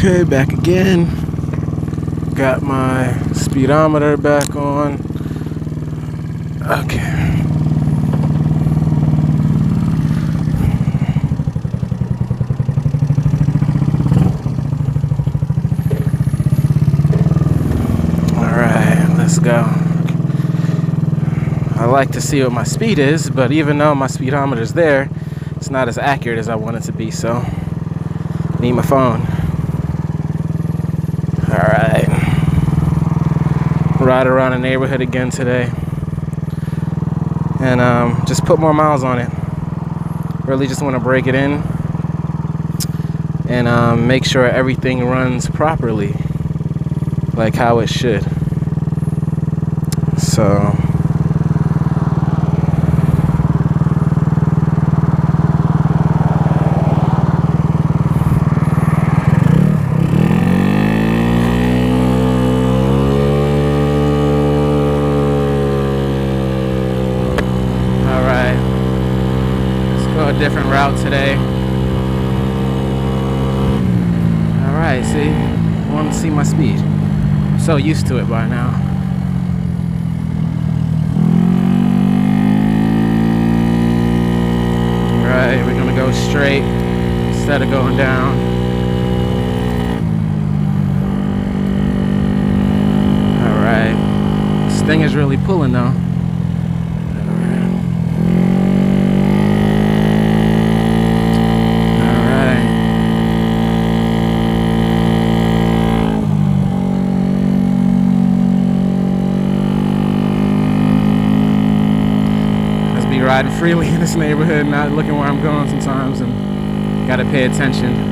Okay, back again. Got my speedometer back on. Okay. Alright, let's go. I like to see what my speed is, but even though my speedometer's there, it's not as accurate as I want it to be, so I need my phone. Alright. Ride around the neighborhood again today. And just put more miles on it. Really just want to break it in. And make sure everything runs properly. Like how it should. So... different route today. Alright, see? I want to see my speed. I'm so used to it by now. Alright, we're gonna go straight instead of going down. Alright. This thing is really pulling though. Riding freely in this neighborhood, not looking where I'm going sometimes, and gotta pay attention.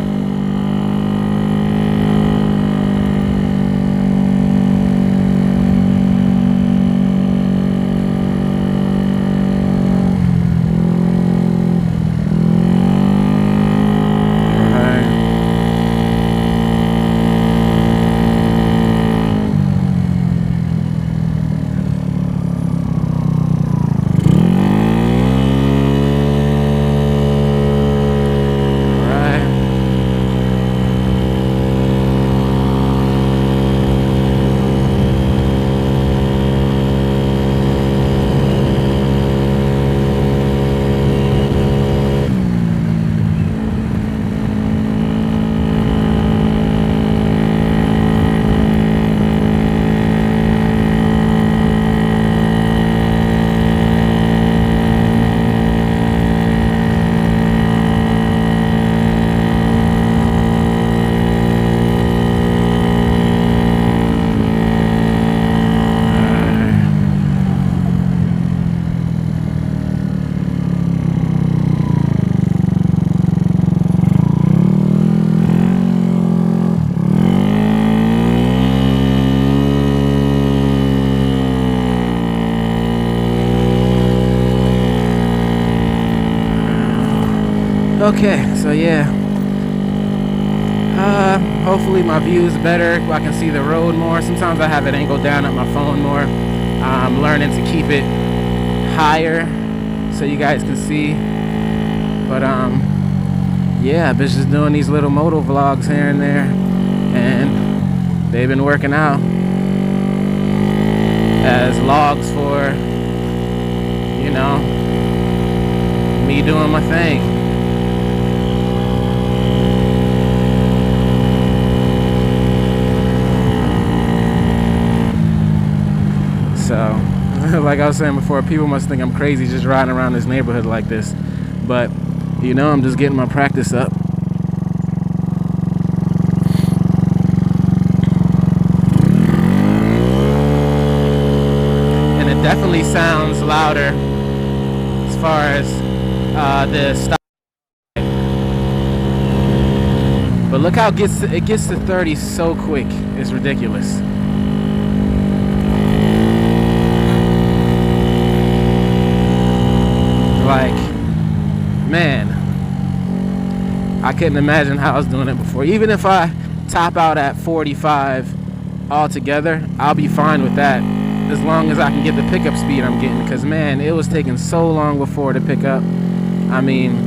Okay, so yeah, hopefully my view is better. I can see the road more. Sometimes I have it angled down at my phone more. I'm learning to keep it higher so you guys can see. But yeah, I've been just doing these little moto vlogs here and there, and they've been working out as logs for, you know, me doing my thing. So, like I was saying before, people must think I'm crazy just riding around this neighborhood like this. But, you know, I'm just getting my practice up. And it definitely sounds louder as far as the stop. But look how it gets to 30 so quick. It's ridiculous. Like, man, I couldn't imagine how I was doing it before. Even if I top out at 45 altogether, I'll be fine with that, as long as I can get the pickup speed I'm getting. Because, man, it was taking so long before to pick up. I mean,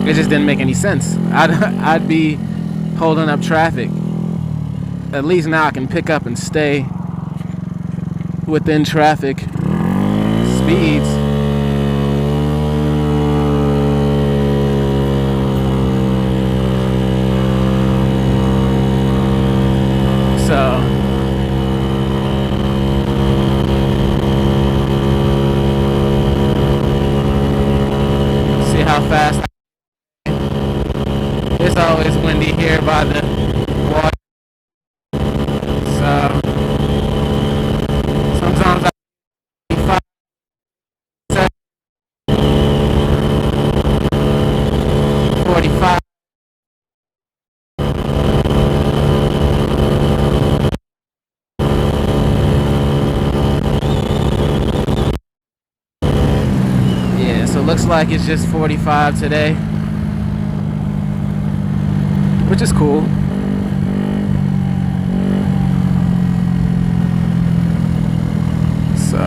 it just didn't make any sense. I'd be holding up traffic. At least now I can pick up and stay within traffic speeds. So see how fast. It's always windy here by the water. So sometimes I 45. Yeah, so it looks like it's just 45 today, which is cool. So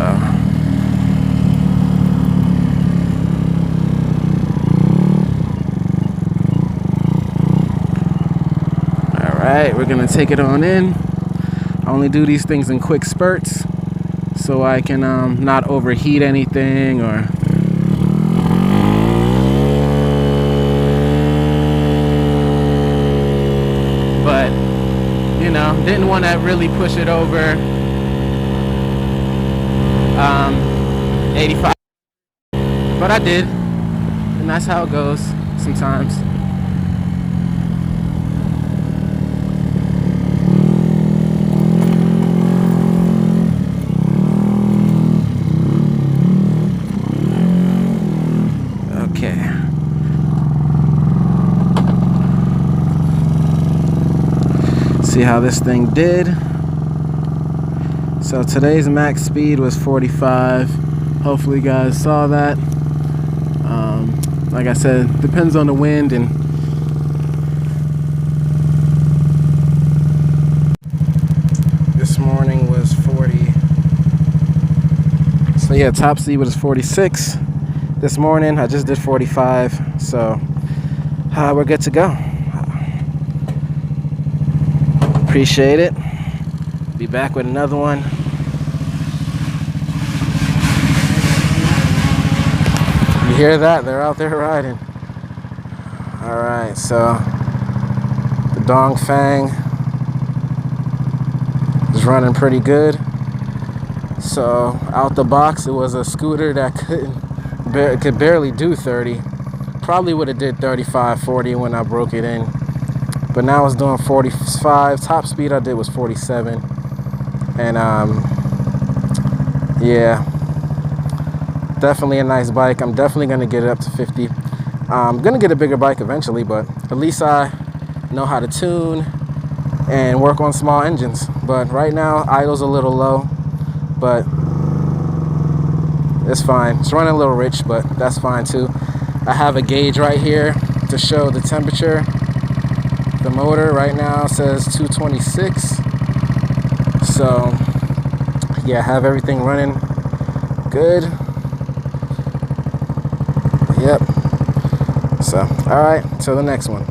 alright, we're gonna take it on in. I only do these things in quick spurts so I can not overheat anything or but you know, didn't want to really push it over 85, but I did, and that's how it goes sometimes. Okay. See how this thing did. So today's max speed was 45. Hopefully you guys saw that. Like I said, depends on the wind, and this morning was 40. So yeah, top speed was 46. This morning I just did 45. So we're good to go. Appreciate it. Be back with another one. You hear that? They're out there riding. Alright, so the Dong Fang is running pretty good. So out the box, it was a scooter that could barely do 30. Probably would have did 35, 40 when I broke it in. But now it's doing 45. Top speed I did was 47. And yeah, definitely a nice bike. I'm definitely gonna get it up to 50. I'm gonna get a bigger bike eventually, but at least I know how to tune and work on small engines. But right now, idle's a little low, but it's fine. It's running a little rich, but that's fine too. I have a gauge right here to show the temperature. The motor right now says 226. So yeah, have everything running good. Yep. So all right, till the next one.